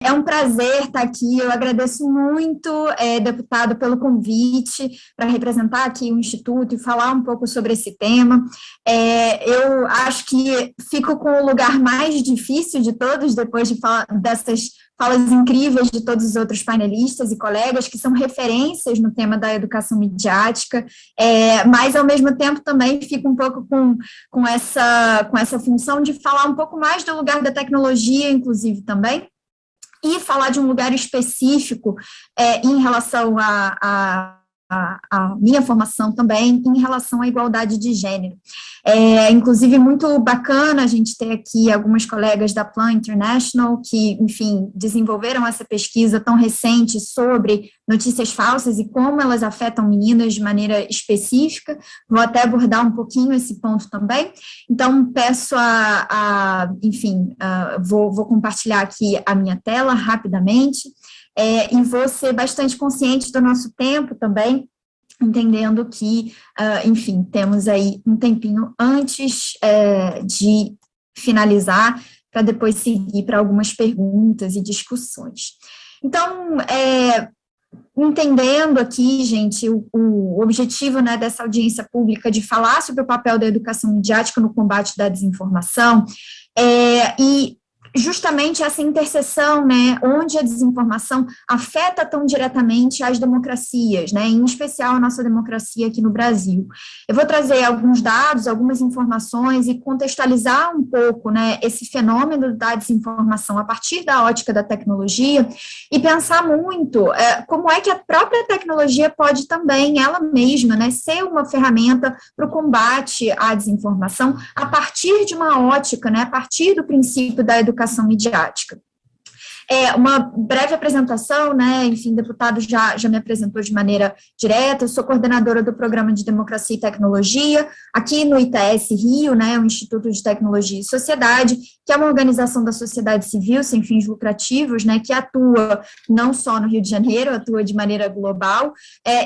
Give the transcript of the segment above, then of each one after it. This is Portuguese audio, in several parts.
É um prazer estar aqui. Eu agradeço muito, deputado, pelo convite para representar aqui o Instituto e falar um pouco sobre esse tema. Eu acho que fico com o lugar mais difícil de todos, depois de falar dessas falas incríveis de todos os outros painelistas e colegas, que são referências no tema da educação midiática, mas, ao mesmo tempo, também fico um pouco com essa função de falar um pouco mais do lugar da tecnologia, inclusive, também, e falar de um lugar específico em relação à minha formação também, em relação à igualdade de gênero. Inclusive, muito bacana a gente ter aqui algumas colegas da Plan International que, enfim, desenvolveram essa pesquisa tão recente sobre notícias falsas e como elas afetam meninas de maneira específica. Vou até abordar um pouquinho esse ponto também. Então, peço vou compartilhar aqui a minha tela rapidamente, e vou ser bastante consciente do nosso tempo também, entendendo que, enfim, temos aí um tempinho antes de finalizar, para depois seguir para algumas perguntas e discussões. Então, entendendo aqui, gente, o objetivo, né, dessa audiência pública de falar sobre o papel da educação midiática no combate da desinformação, e justamente essa interseção, né, onde a desinformação afeta tão diretamente as democracias, né, em especial a nossa democracia aqui no Brasil. Eu vou trazer alguns dados, algumas informações e contextualizar um pouco, né, esse fenômeno da desinformação a partir da ótica da tecnologia e pensar muito como é que a própria tecnologia pode também, ela mesma, né, ser uma ferramenta para o combate à desinformação a partir de uma ótica, né, a partir do princípio da educação midiática. Uma breve apresentação, né, enfim, o deputado já me apresentou de maneira direta. Eu sou coordenadora do Programa de Democracia e Tecnologia, aqui no ITS Rio, né, o Instituto de Tecnologia e Sociedade, que é uma organização da sociedade civil sem fins lucrativos, né, que atua não só no Rio de Janeiro, atua de maneira global,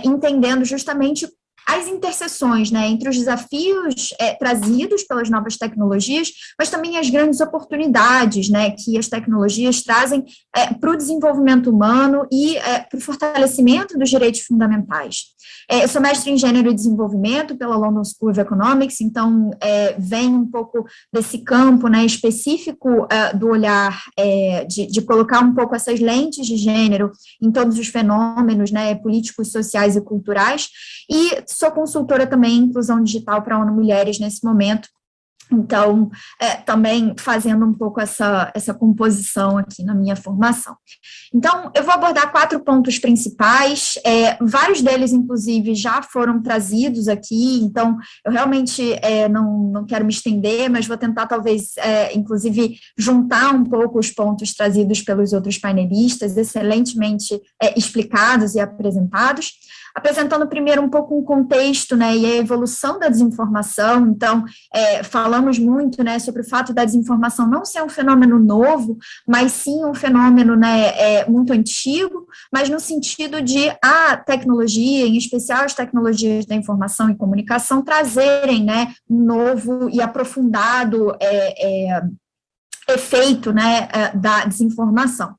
entendendo justamente as interseções, né, entre os desafios trazidos pelas novas tecnologias, mas também as grandes oportunidades, né, que as tecnologias trazem para o desenvolvimento humano e para o fortalecimento dos direitos fundamentais. Eu sou mestre em Gênero e Desenvolvimento pela London School of Economics, então vem um pouco desse campo, né, específico do olhar, de colocar um pouco essas lentes de gênero em todos os fenômenos, né, políticos, sociais e culturais, e sou consultora também em inclusão digital para a ONU Mulheres nesse momento. Então, também fazendo um pouco essa composição aqui na minha formação. Então, eu vou abordar 4 pontos principais, vários deles, inclusive, já foram trazidos aqui, então, eu realmente não quero me estender, mas vou tentar, talvez, inclusive, juntar um pouco os pontos trazidos pelos outros painelistas, excelentemente explicados e apresentados. Apresentando primeiro um pouco um contexto, né, e a evolução da desinformação. Então, falamos muito, né, sobre o fato da desinformação não ser um fenômeno novo, mas sim um fenômeno, né, muito antigo, mas no sentido de a tecnologia, em especial as tecnologias da informação e comunicação, trazerem, né, um novo e aprofundado efeito, né, da desinformação.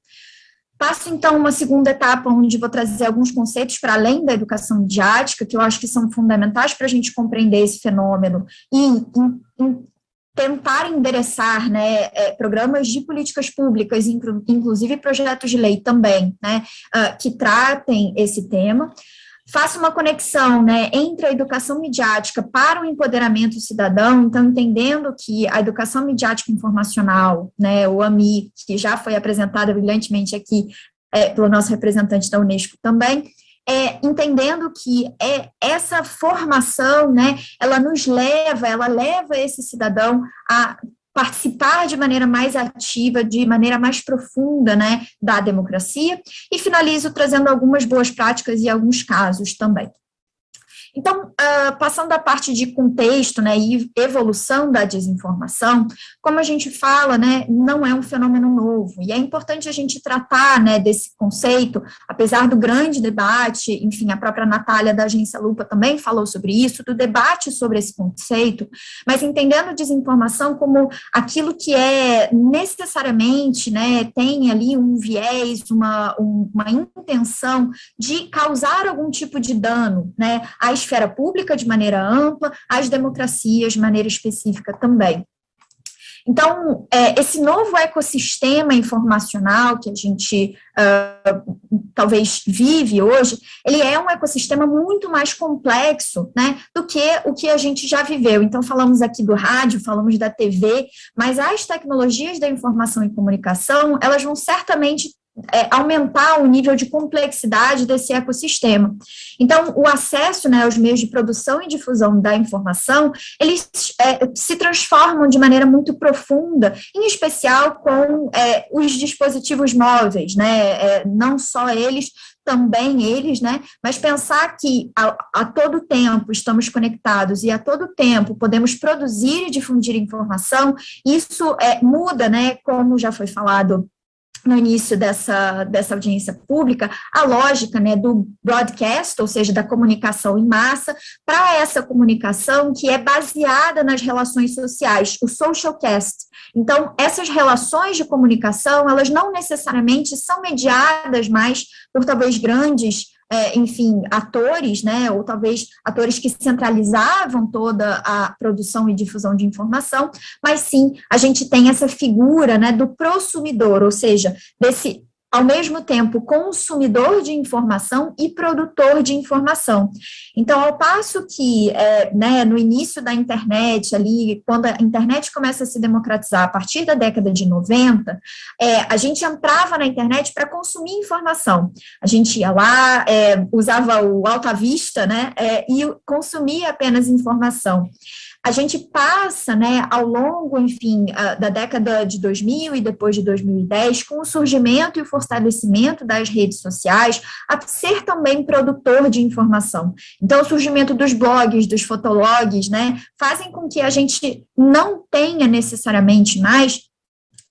Passo, então, uma segunda etapa, onde vou trazer alguns conceitos para além da educação midiática, que eu acho que são fundamentais para a gente compreender esse fenômeno e tentar endereçar, né, programas de políticas públicas, inclusive projetos de lei também, né, que tratem esse tema. Faço uma conexão, né, entre a educação midiática para o empoderamento cidadão, então entendendo que a educação midiática informacional, né, o AMI, que já foi apresentada brilhantemente aqui pelo nosso representante da Unesco também, entendendo que essa formação, né, ela leva esse cidadão a participar de maneira mais ativa, de maneira mais profunda, né, da democracia, e finalizo trazendo algumas boas práticas e alguns casos também. Então, passando da parte de contexto, né, e evolução da desinformação, como a gente fala, né, não é um fenômeno novo, e é importante a gente tratar, né, desse conceito, apesar do grande debate, enfim, a própria Natália da Agência Lupa também falou sobre isso, do debate sobre esse conceito, mas entendendo desinformação como aquilo que é necessariamente, né, tem ali um viés, uma intenção de causar algum tipo de dano, né, à esfera pública de maneira ampla, às democracias de maneira específica também. Então, esse novo ecossistema informacional que a gente talvez vive hoje, ele é um ecossistema muito mais complexo, né, do que o que a gente já viveu. Então, falamos aqui do rádio, falamos da TV, mas as tecnologias da informação e comunicação, elas vão certamente aumentar o nível de complexidade desse ecossistema. Então, o acesso, né, aos meios de produção e difusão da informação, eles se transformam de maneira muito profunda, em especial com os dispositivos móveis, né, não só eles, também eles, né, mas pensar que a todo tempo estamos conectados e a todo tempo podemos produzir e difundir informação, isso muda, né, como já foi falado no início dessa audiência pública, a lógica, né, do broadcast, ou seja, da comunicação em massa, para essa comunicação que é baseada nas relações sociais, o socialcast. Então, essas relações de comunicação, elas não necessariamente são mediadas mais por talvez grandes enfim, atores, né, ou talvez atores que centralizavam toda a produção e difusão de informação, mas sim, a gente tem essa figura, né, do prosumidor, ou seja, desse, ao mesmo tempo, consumidor de informação e produtor de informação. Então, ao passo que, né, no início da internet, ali, quando a internet começa a se democratizar, a partir da década de 90, a gente entrava na internet para consumir informação. A gente ia lá, usava o Alta Vista, né, e consumia apenas informação. A gente passa, né, ao longo, enfim, da década de 2000 e depois de 2010, com o surgimento e o fortalecimento das redes sociais, a ser também produtor de informação. Então, o surgimento dos blogs, dos fotologs, né, fazem com que a gente não tenha necessariamente mais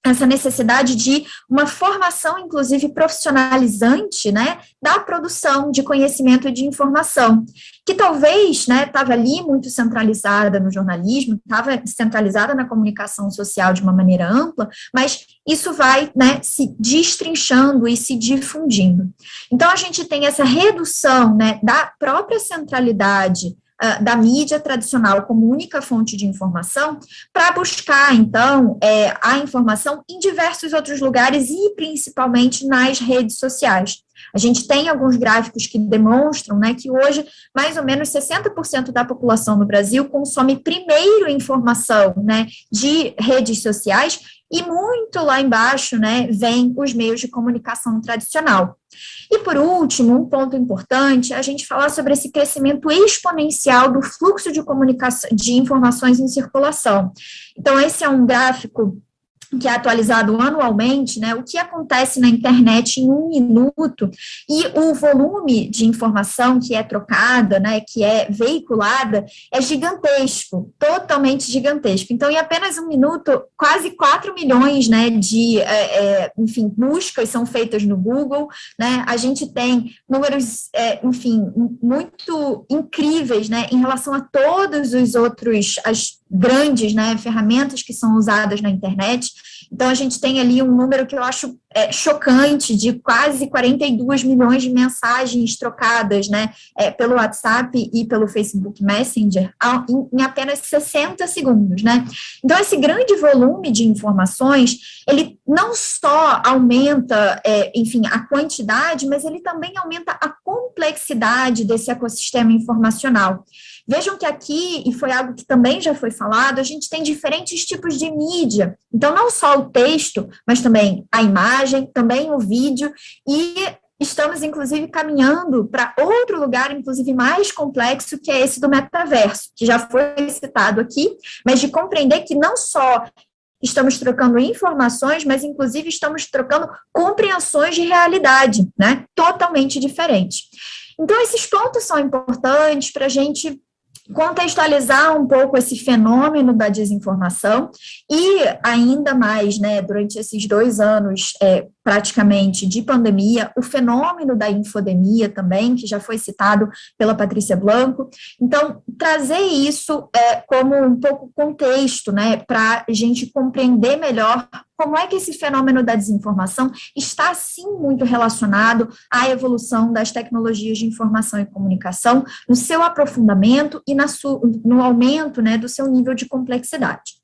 essa necessidade de uma formação, inclusive, profissionalizante, né, da produção de conhecimento e de informação, que talvez, né, estava ali muito centralizada no jornalismo, estava centralizada na comunicação social de uma maneira ampla, mas isso vai, né, se destrinchando e se difundindo. Então, a gente tem essa redução, né, da própria centralidade da mídia tradicional como única fonte de informação, para buscar, então, a informação em diversos outros lugares e principalmente nas redes sociais. A gente tem alguns gráficos que demonstram, né, que hoje mais ou menos 60% da população no Brasil consome primeiro informação, né, de redes sociais e muito lá embaixo, né, vem os meios de comunicação tradicional. E, por último, um ponto importante é a gente falar sobre esse crescimento exponencial do fluxo de comunicação, de informações em circulação. Então, esse é um gráfico que é atualizado anualmente, né, o que acontece na internet em um minuto, e o volume de informação que é trocada, né, que é veiculada, é gigantesco, totalmente gigantesco. Então, em apenas um minuto, quase 4 milhões, né, de, enfim, buscas são feitas no Google, né, a gente tem números, enfim, muito incríveis, né, em relação a todos os outros, as grandes, né, ferramentas que são usadas na internet. Então, a gente tem ali um número que eu acho chocante, de quase 42 milhões de mensagens trocadas, né, pelo WhatsApp e pelo Facebook Messenger em apenas 60 segundos, né. Então, esse grande volume de informações, ele não só aumenta, enfim, a quantidade, mas ele também aumenta a complexidade desse ecossistema informacional. Vejam que aqui, e foi algo que também já foi falado, a gente tem diferentes tipos de mídia. Então, não só o texto, mas também a imagem, também o vídeo, e estamos, inclusive, caminhando para outro lugar, inclusive, mais complexo, que é esse do metaverso, que já foi citado aqui, mas de compreender que não só estamos trocando informações, mas, inclusive, estamos trocando compreensões de realidade, né? Totalmente diferente. Então, esses pontos são importantes para a gente contextualizar um pouco esse fenômeno da desinformação e ainda mais, né, durante esses 2 anos praticamente de pandemia, o fenômeno da infodemia também, que já foi citado pela Patrícia Blanco. Então, trazer isso como um pouco contexto, né, para a gente compreender melhor como é que esse fenômeno da desinformação está, sim, muito relacionado à evolução das tecnologias de informação e comunicação, no seu aprofundamento e no aumento, né, do seu nível de complexidade.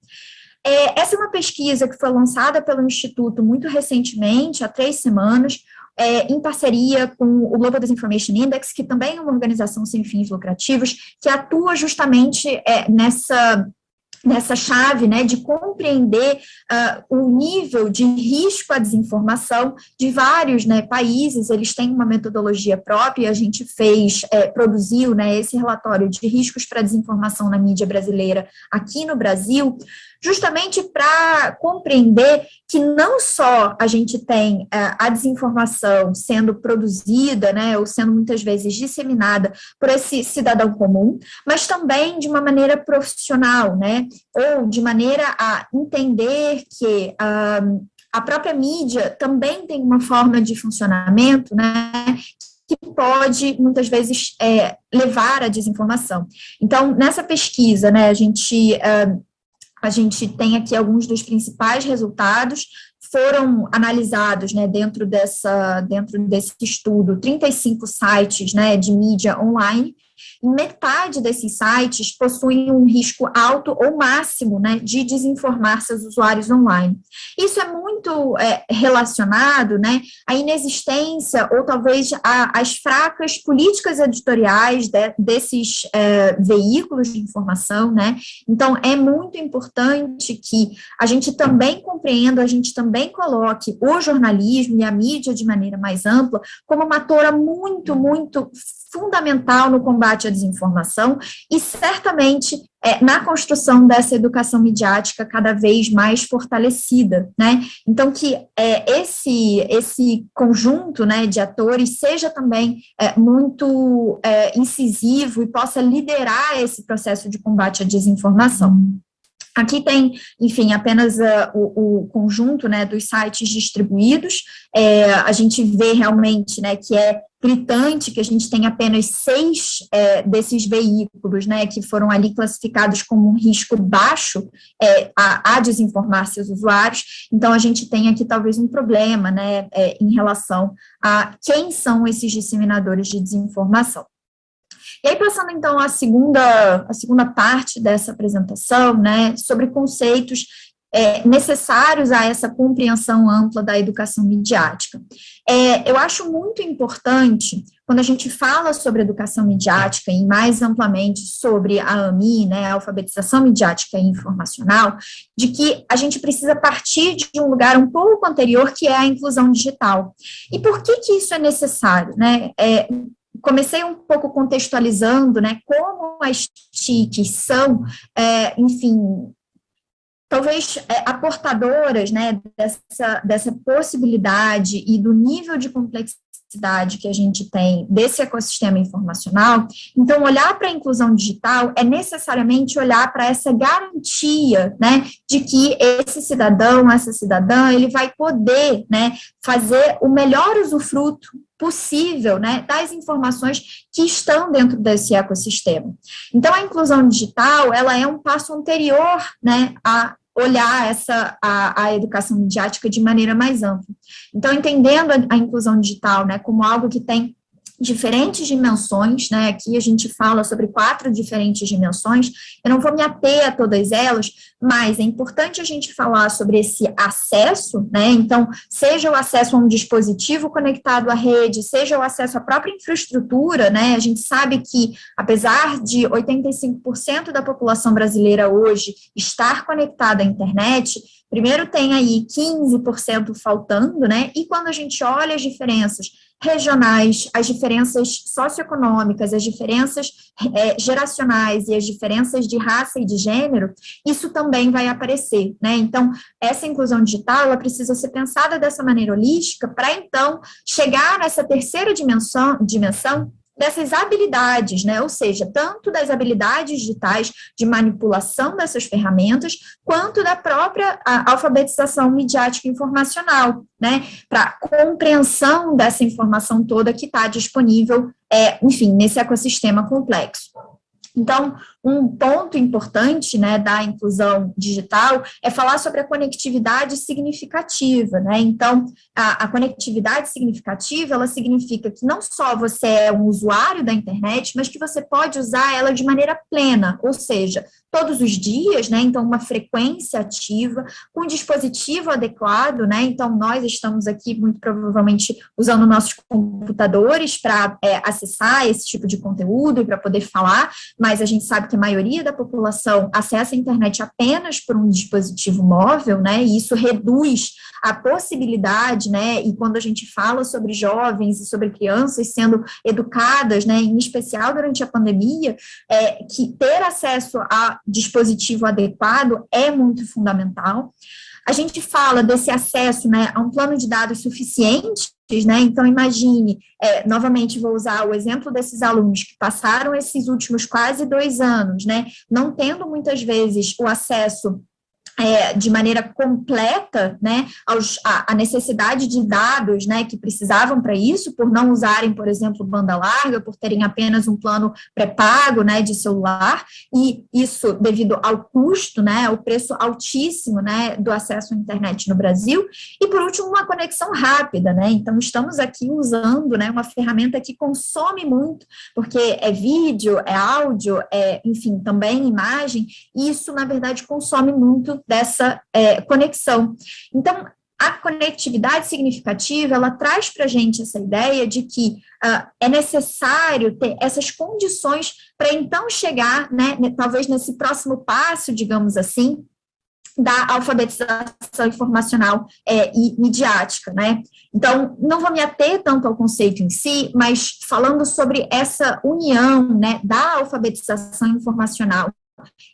Essa é uma pesquisa que foi lançada pelo Instituto muito recentemente, há 3 semanas, em parceria com o Global Disinformation Index, que também é uma organização sem fins lucrativos, que atua justamente nessa chave, né, de compreender o nível de risco à desinformação de vários, né, países. Eles têm uma metodologia própria, e a gente produziu, né, esse relatório de riscos para a desinformação na mídia brasileira aqui no Brasil, justamente para compreender que não só a gente tem a desinformação sendo produzida, né, ou sendo muitas vezes disseminada por esse cidadão comum, mas também de uma maneira profissional, né, ou de maneira a entender que a própria mídia também tem uma forma de funcionamento, né, que pode, muitas vezes, levar à desinformação. Então, nessa pesquisa, né, a gente tem aqui alguns dos principais resultados. Foram analisados, né, dentro desse estudo, 35 sites, né, de mídia online, e metade desses sites possuem um risco alto ou máximo, né, de desinformar seus usuários online. Isso é muito relacionado, né, à inexistência ou talvez às fracas políticas editoriais desses veículos de informação, né. Então, é muito importante que a gente também compreenda, a gente também coloque o jornalismo e a mídia de maneira mais ampla como uma atora muito, muito fundamental no combate à desinformação e, certamente, na construção dessa educação midiática cada vez mais fortalecida, né? Então, que esse conjunto, né, de atores seja também muito incisivo e possa liderar esse processo de combate à desinformação. Aqui tem, enfim, apenas o conjunto, né, dos sites distribuídos. A gente vê realmente, né, que é gritante que a gente tem apenas 6 desses veículos, né, que foram ali classificados como um risco baixo a desinformar seus usuários. Então, a gente tem aqui talvez um problema, né, em relação a quem são esses disseminadores de desinformação. E aí, passando, então, à segunda parte dessa apresentação, né, sobre conceitos necessários a essa compreensão ampla da educação midiática. Eu acho muito importante, quando a gente fala sobre educação midiática e mais amplamente sobre a AMI, né, a alfabetização midiática e informacional, de que a gente precisa partir de um lugar um pouco anterior, que é a inclusão digital. E por que isso é necessário, né? Comecei um pouco contextualizando, né, como as TICs são, enfim, talvez aportadoras, né, dessa possibilidade e do nível de complexidade que a gente tem desse ecossistema informacional. Então, olhar para a inclusão digital é necessariamente olhar para essa garantia, né, de que esse cidadão, essa cidadã, ele vai poder, né, fazer o melhor usufruto possível, né, das informações que estão dentro desse ecossistema. Então, a inclusão digital, ela é um passo anterior, né, a olhar a educação midiática de maneira mais ampla. Então, entendendo a inclusão digital, né, como algo que tem diferentes dimensões, né, aqui a gente fala sobre 4 diferentes dimensões, eu não vou me ater a todas elas, mas é importante a gente falar sobre esse acesso, né, então, seja o acesso a um dispositivo conectado à rede, seja o acesso à própria infraestrutura, né, a gente sabe que, apesar de 85% da população brasileira hoje estar conectada à internet, primeiro tem aí 15% faltando, né, e quando a gente olha as diferenças regionais, as diferenças socioeconômicas, as diferenças geracionais e as diferenças de raça e de gênero, isso também vai aparecer, né? Então, essa inclusão digital, ela precisa ser pensada dessa maneira holística para, então, chegar nessa terceira dimensão dessas habilidades, né? Ou seja, tanto das habilidades digitais de manipulação dessas ferramentas, quanto da própria alfabetização midiática informacional, né? Para compreensão dessa informação toda que está disponível, enfim, nesse ecossistema complexo. Então, um ponto importante, né, da inclusão digital é falar sobre a conectividade significativa, né? Então, a conectividade significativa, ela significa que não só você é um usuário da internet, mas que você pode usar ela de maneira plena, ou seja, todos os dias, né? Então, uma frequência ativa, com um dispositivo adequado, né? Então, nós estamos aqui, muito provavelmente, usando nossos computadores para acessar esse tipo de conteúdo e para poder falar, mas a gente sabe que a maioria da população acessa a internet apenas por um dispositivo móvel, né? E isso reduz a possibilidade, né? E quando a gente fala sobre jovens e sobre crianças sendo educadas, né? Em especial durante a pandemia, que ter acesso a dispositivo adequado é muito fundamental. A gente fala desse acesso, né, a um plano de dados suficiente, né? Então, imagine, novamente vou usar o exemplo desses alunos que passaram esses últimos quase 2 anos, né, não tendo muitas vezes o acesso de maneira completa, né, a necessidade de dados, né, que precisavam para isso, por não usarem, por exemplo, banda larga, por terem apenas um plano pré-pago, né, de celular, e isso devido ao custo, né, ao preço altíssimo, né, do acesso à internet no Brasil, e por último, uma conexão rápida, né, então estamos aqui usando, né, uma ferramenta que consome muito, porque é vídeo, é áudio, enfim, também imagem, e isso, na verdade, consome muito dessa conexão. Então, a conectividade significativa, ela traz para a gente essa ideia de que é necessário ter essas condições para então chegar, né, talvez nesse próximo passo, digamos assim, da alfabetização informacional e midiática, né? Então, não vou me ater tanto ao conceito em si, mas falando sobre essa união, né, da alfabetização informacional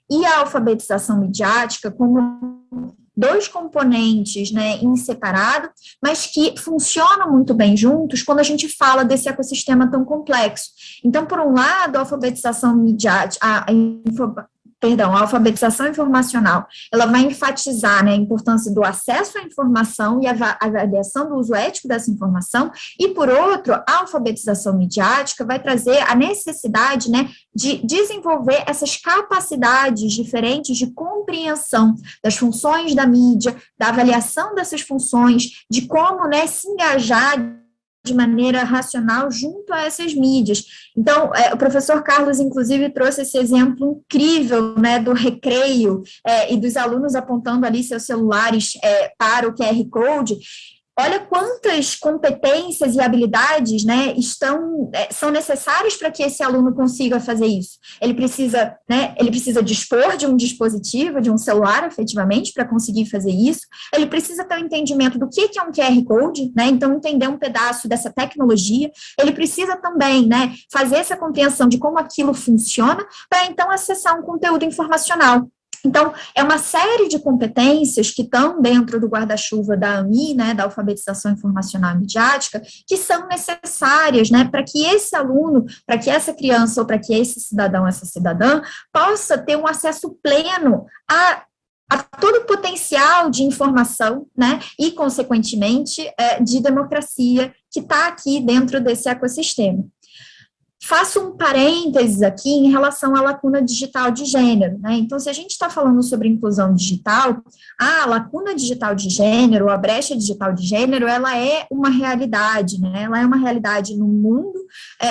e a alfabetização midiática como 2 componentes, né, em separado, mas que funcionam muito bem juntos quando a gente fala desse ecossistema tão complexo. Então, por um lado, a alfabetização midiática, a alfabetização informacional, ela vai enfatizar, né, a importância do acesso à informação e a avaliação do uso ético dessa informação, e, por outro, a alfabetização midiática vai trazer a necessidade, né, de desenvolver essas capacidades diferentes de compreensão das funções da mídia, da avaliação dessas funções, de como, né, se engajar de maneira racional junto a essas mídias. Então, o professor Carlos, inclusive, trouxe esse exemplo incrível, né, do recreio e dos alunos apontando ali seus celulares para o QR Code. Olha quantas competências e habilidades, né, são necessárias para que esse aluno consiga fazer isso. Ele precisa dispor de um dispositivo, de um celular, efetivamente, para conseguir fazer isso. Ele precisa ter um entendimento do que é um QR Code, né, então entender um pedaço dessa tecnologia. Ele precisa também, né, fazer essa compreensão de como aquilo funciona para, então, acessar um conteúdo informacional. Então, é uma série de competências que estão dentro do guarda-chuva da AMI, né, da alfabetização informacional e midiática, que são necessárias, né, para que esse aluno, para que essa criança ou para que esse cidadão, essa cidadã, possa ter um acesso pleno a todo o potencial de informação, né, e, consequentemente, de democracia que está aqui dentro desse ecossistema. Faço um parênteses aqui em relação à lacuna digital de gênero, né? Então, se a gente está falando sobre inclusão digital, a lacuna digital de gênero, a brecha digital de gênero, ela é uma realidade, né? Ela é uma realidade no mundo.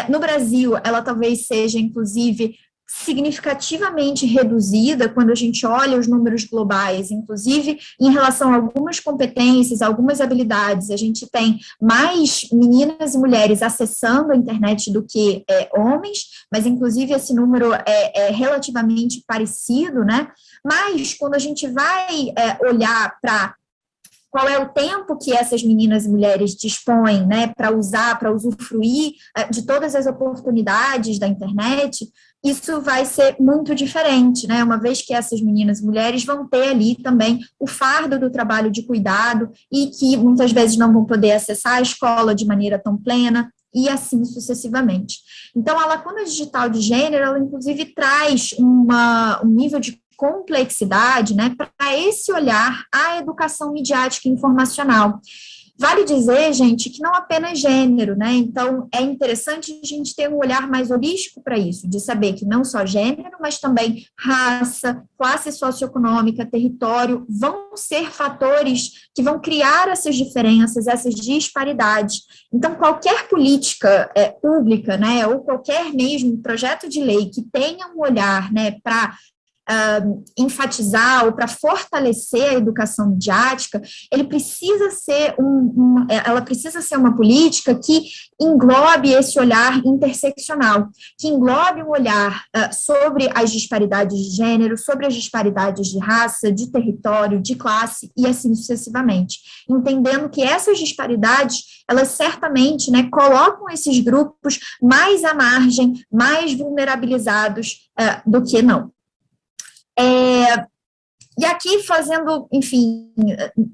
No Brasil, ela talvez seja, inclusive, significativamente reduzida quando a gente olha os números globais, inclusive em relação a algumas competências, algumas habilidades, a gente tem mais meninas e mulheres acessando a internet do que homens, mas inclusive esse número é relativamente parecido, né? Mas quando a gente vai olhar para qual é o tempo que essas meninas e mulheres dispõem, né, para usar, para usufruir de todas as oportunidades da internet, isso vai ser muito diferente, né, uma vez que essas meninas e mulheres vão ter ali também o fardo do trabalho de cuidado e que muitas vezes não vão poder acessar a escola de maneira tão plena, e assim sucessivamente. Então, a lacuna digital de gênero, ela inclusive traz um nível de complexidade, né, para esse olhar à educação midiática e informacional. Vale dizer, gente, que não apenas gênero, né? Então, é interessante a gente ter um olhar mais holístico para isso, de saber que não só gênero, mas também raça, classe socioeconômica, território, vão ser fatores que vão criar essas diferenças, essas disparidades. Então, qualquer política pública, né, ou qualquer mesmo projeto de lei que tenha um olhar, né, para enfatizar ou para fortalecer a educação midiática, ele precisa ser ela precisa ser uma política que englobe esse olhar interseccional, que englobe um olhar sobre as disparidades de gênero, sobre as disparidades de raça, de território, de classe e assim sucessivamente, entendendo que essas disparidades, elas certamente, né, colocam esses grupos mais à margem, mais vulnerabilizados do que não. E aqui fazendo, enfim,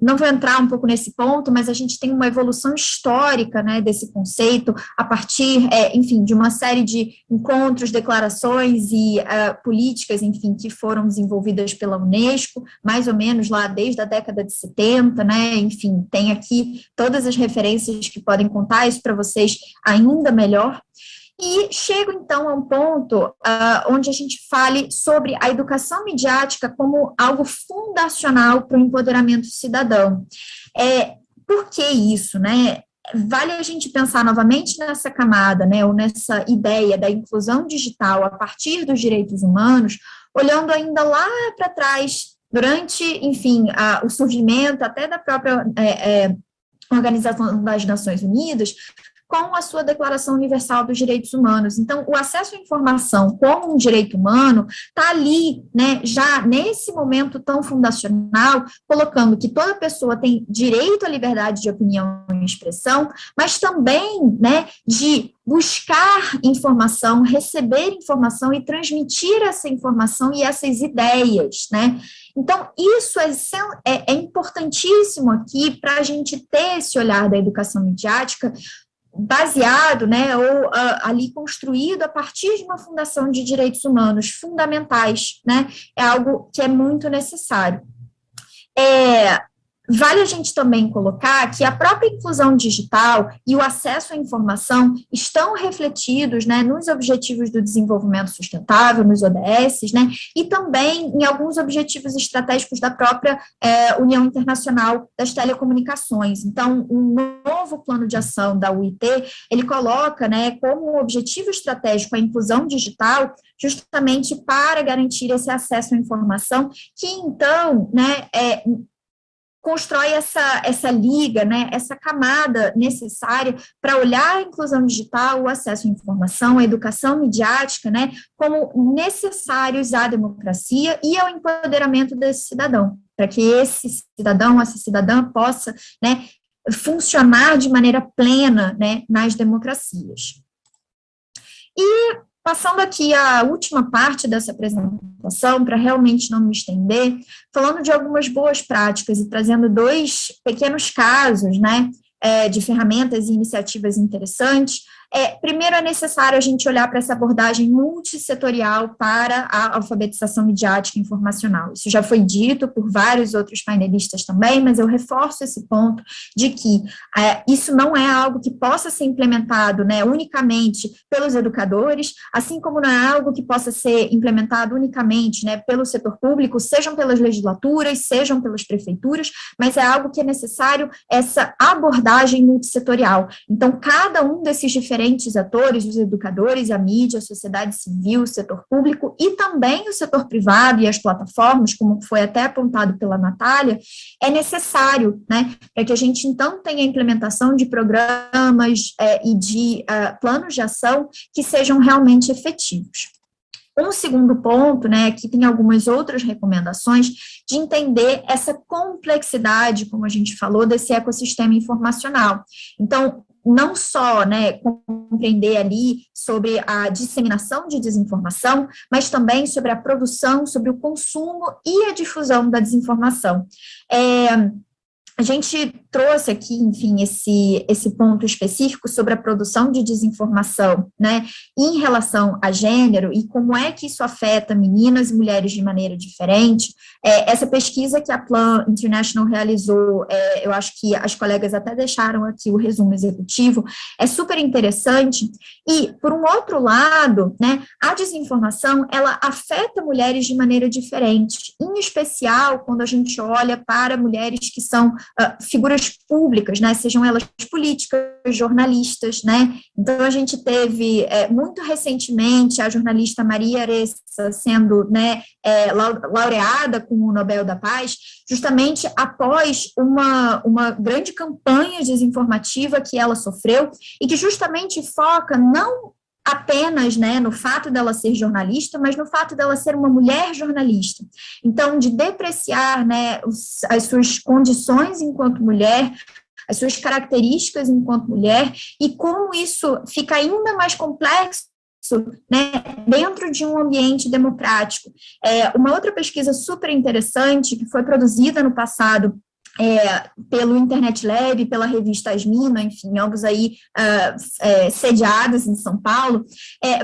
não vou entrar um pouco nesse ponto, mas a gente tem uma evolução histórica, né, desse conceito, a partir, enfim, de uma série de encontros, declarações e políticas, enfim, que foram desenvolvidas pela Unesco, mais ou menos lá desde a década de 70, né, enfim, tem aqui todas as referências que podem contar isso para vocês ainda melhor. E chego, então, a um ponto onde a gente fale sobre a educação midiática como algo fundacional para o empoderamento cidadão. Por que isso, né? Vale a gente pensar novamente nessa camada, né, ou nessa ideia da inclusão digital a partir dos direitos humanos, olhando ainda lá para trás, durante, enfim, o surgimento até da própria Organização das Nações Unidas, com a sua Declaração Universal dos Direitos Humanos. Então, o acesso à informação como um direito humano está ali, né, já nesse momento tão fundacional, colocando que toda pessoa tem direito à liberdade de opinião e expressão, mas também, né, de buscar informação, receber informação e transmitir essa informação e essas ideias, né? Então, isso é importantíssimo aqui para a gente ter esse olhar da educação midiática baseado, né, ou ali construído a partir de uma fundação de direitos humanos fundamentais, né, é algo que é muito necessário. Vale a gente também colocar que a própria inclusão digital e o acesso à informação estão refletidos, né, nos Objetivos do Desenvolvimento Sustentável, nos ODS, né, e também em alguns objetivos estratégicos da própria União Internacional das Telecomunicações. Então, um novo plano de ação da UIT, ele coloca, né, como objetivo estratégico a inclusão digital, justamente para garantir esse acesso à informação, que então, né, constrói essa liga, né, essa camada necessária para olhar a inclusão digital, o acesso à informação, a educação midiática, né, como necessários à democracia e ao empoderamento desse cidadão, para que esse cidadão, essa cidadã possa, né, funcionar de maneira plena, né, nas democracias. E passando aqui a última parte dessa apresentação, para realmente não me estender, falando de algumas boas práticas e trazendo 2 pequenos casos, né, de ferramentas e iniciativas interessantes. Primeiro, é necessário a gente olhar para essa abordagem multissetorial para a alfabetização midiática e informacional. Isso já foi dito por vários outros painelistas também, mas eu reforço esse ponto de que isso não é algo que possa ser implementado, né, unicamente pelos educadores, assim como não é algo que possa ser implementado unicamente, né, pelo setor público, sejam pelas legislaturas, sejam pelas prefeituras, mas é algo que é necessário essa abordagem multissetorial. Então, cada um desses diferentes atores, os educadores, a mídia, a sociedade civil, o setor público e também o setor privado e as plataformas, como foi até apontado pela Natália, é necessário, né, para que a gente então tenha a implementação de programas e de planos de ação que sejam realmente efetivos. Um segundo ponto, né, aqui tem algumas outras recomendações de entender essa complexidade, como a gente falou, desse ecossistema informacional. Então, não só, né, compreender ali sobre a disseminação de desinformação, mas também sobre a produção, sobre o consumo e a difusão da desinformação. A gente trouxe aqui, enfim, esse ponto específico sobre a produção de desinformação, né, em relação a gênero e como é que isso afeta meninas e mulheres de maneira diferente. Essa pesquisa que a Plan International realizou, eu acho que as colegas até deixaram aqui o resumo executivo, é super interessante. E, por um outro lado, né, a desinformação, ela afeta mulheres de maneira diferente, em especial quando a gente olha para mulheres que são figuras públicas, né, sejam elas políticas, jornalistas, né. Então, a gente teve, muito recentemente, a jornalista Maria Aressa sendo, né, laureada com o Nobel da Paz, justamente após uma grande campanha desinformativa que ela sofreu, e que justamente foca não apenas, né, no fato dela ser jornalista, mas no fato dela ser uma mulher jornalista. Então, de depreciar, né, as suas condições enquanto mulher, as suas características enquanto mulher, e como isso fica ainda mais complexo, né, dentro de um ambiente democrático. Uma outra pesquisa super interessante, que foi produzida no passado pelo Internet Lab, pela revista Asmina, enfim, ambos aí sediados em São Paulo,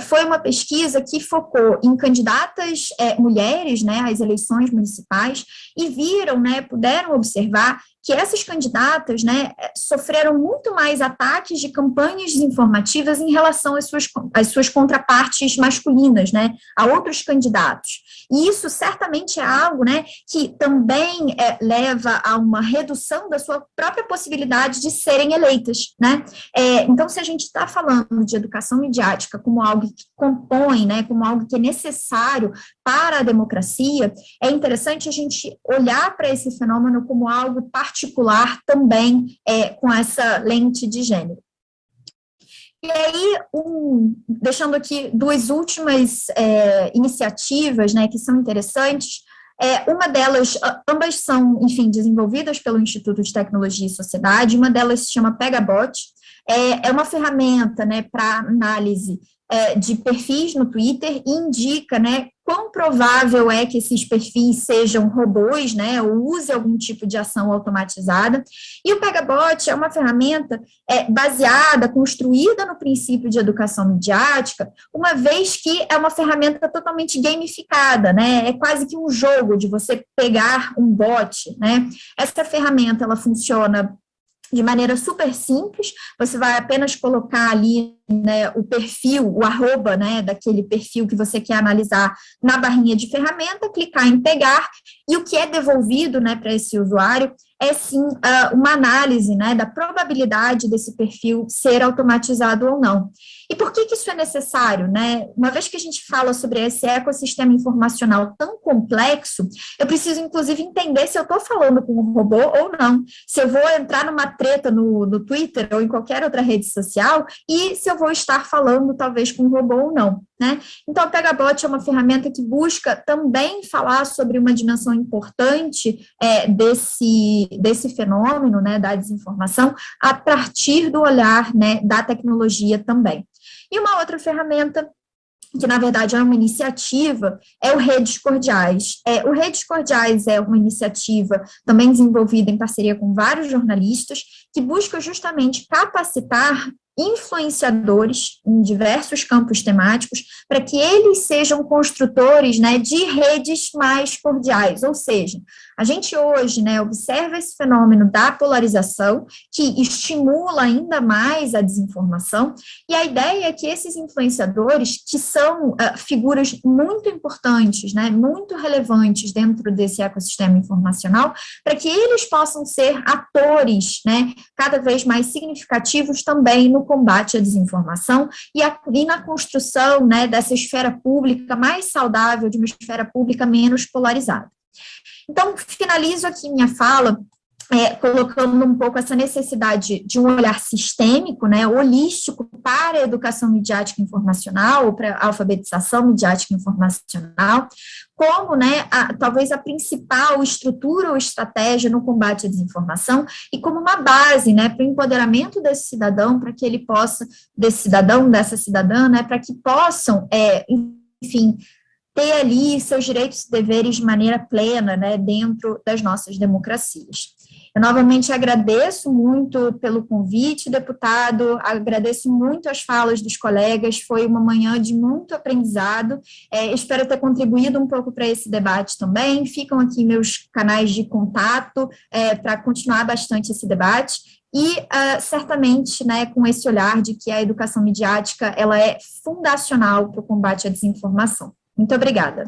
foi uma pesquisa que focou em candidatas mulheres, né, às eleições municipais, e viram, né, puderam observar que essas candidatas, né, sofreram muito mais ataques de campanhas desinformativas em relação às suas contrapartes masculinas, né, a outros candidatos. E isso certamente é algo, né, que também leva a uma redução da sua própria possibilidade de serem eleitas, né. Então, se a gente está falando de educação midiática como algo que compõe, né, como algo que é necessário para a democracia, é interessante a gente olhar para esse fenômeno como algo particular também, com essa lente de gênero. E aí, deixando aqui duas últimas iniciativas, né, que são interessantes. Uma delas, ambas são, enfim, desenvolvidas pelo Instituto de Tecnologia e Sociedade. Uma delas se chama Pegabot, é uma ferramenta, né, para análise de perfis no Twitter, e indica, né, quão provável é que esses perfis sejam robôs, né, ou use algum tipo de ação automatizada. E o Pegabot é uma ferramenta baseada, construída no princípio de educação midiática, uma vez que é uma ferramenta totalmente gamificada, né, é quase que um jogo de você pegar um bot, né. Essa ferramenta, ela funciona de maneira super simples, você vai apenas colocar ali, né, o perfil, o arroba, né, daquele perfil que você quer analisar na barrinha de ferramenta, clicar em pegar, e o que é devolvido, né, para esse usuário é sim uma análise, né, da probabilidade desse perfil ser automatizado ou não. E por que isso é necessário, né? Uma vez que a gente fala sobre esse ecossistema informacional tão complexo, eu preciso, inclusive, entender se eu estou falando com um robô ou não, se eu vou entrar numa treta no Twitter ou em qualquer outra rede social, e se eu vou estar falando, talvez, com um robô ou não, né? Então, a Pegabot é uma ferramenta que busca também falar sobre uma dimensão importante desse fenômeno, né, da desinformação, a partir do olhar, né, da tecnologia também. E uma outra ferramenta, que na verdade é uma iniciativa, é o Redes Cordiais. O Redes Cordiais é uma iniciativa também desenvolvida em parceria com vários jornalistas, que busca justamente capacitar influenciadores em diversos campos temáticos, para que eles sejam construtores, né, de redes mais cordiais, ou seja, a gente hoje, né, observa esse fenômeno da polarização, que estimula ainda mais a desinformação, e a ideia é que esses influenciadores, que são figuras muito importantes, né, muito relevantes dentro desse ecossistema informacional, para que eles possam ser atores, né, cada vez mais significativos também no combate à desinformação e na construção, né, dessa esfera pública mais saudável, de uma esfera pública menos polarizada. Então, finalizo aqui minha fala colocando um pouco essa necessidade de um olhar sistêmico, né, holístico para a educação midiática informacional, ou para a alfabetização midiática informacional, como, né, talvez a principal estrutura ou estratégia no combate à desinformação, e como uma base, né, para o empoderamento desse cidadão, para que ele possa, desse cidadão, dessa cidadã, né, para que possam, enfim, ter ali seus direitos e deveres de maneira plena, né, dentro das nossas democracias. Eu novamente agradeço muito pelo convite, deputado, agradeço muito as falas dos colegas, foi uma manhã de muito aprendizado, espero ter contribuído um pouco para esse debate também, ficam aqui meus canais de contato para continuar bastante esse debate, e certamente, né, com esse olhar de que a educação midiática ela é fundacional para o combate à desinformação. Muito obrigada.